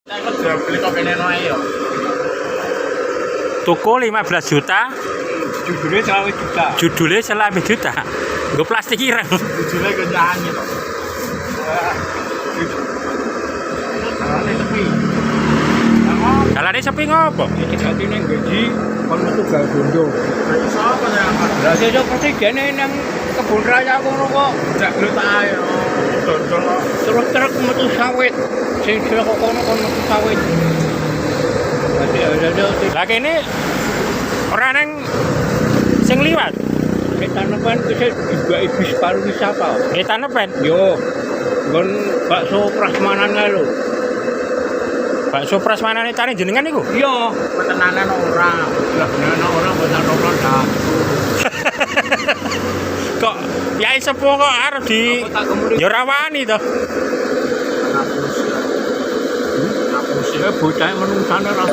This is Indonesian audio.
Beli kok kene noe yo. Tuku 15 juta, Judulnya 20 juta. judulnya 11 juta. Gue plastik ireng. Judulnya kenyahannya kok. Carane sepi. Dalane sepi ngopo? Iki ganti nang gaji kon metu gak bondo. Sapa ya? Lah sesuk presiden nang kebun raya kono kok. Jak glut ae. Dodol terus truk metu sawit. Sing kok kono kon metu sawit. Ada. Lah kene ora nang sing liwat. Tanepan kese juga ibis pariwisata. Tanepan. Yo. Gon bakso prasmanan kae lho. Bakso prasmanane cari jenengan niku? Iya, petenanan ora. Lah beneran ora bosan roblon dah. Kok yai sepuh kok arep di ya ora wani to. Ngapus ya bocah menungsane rasa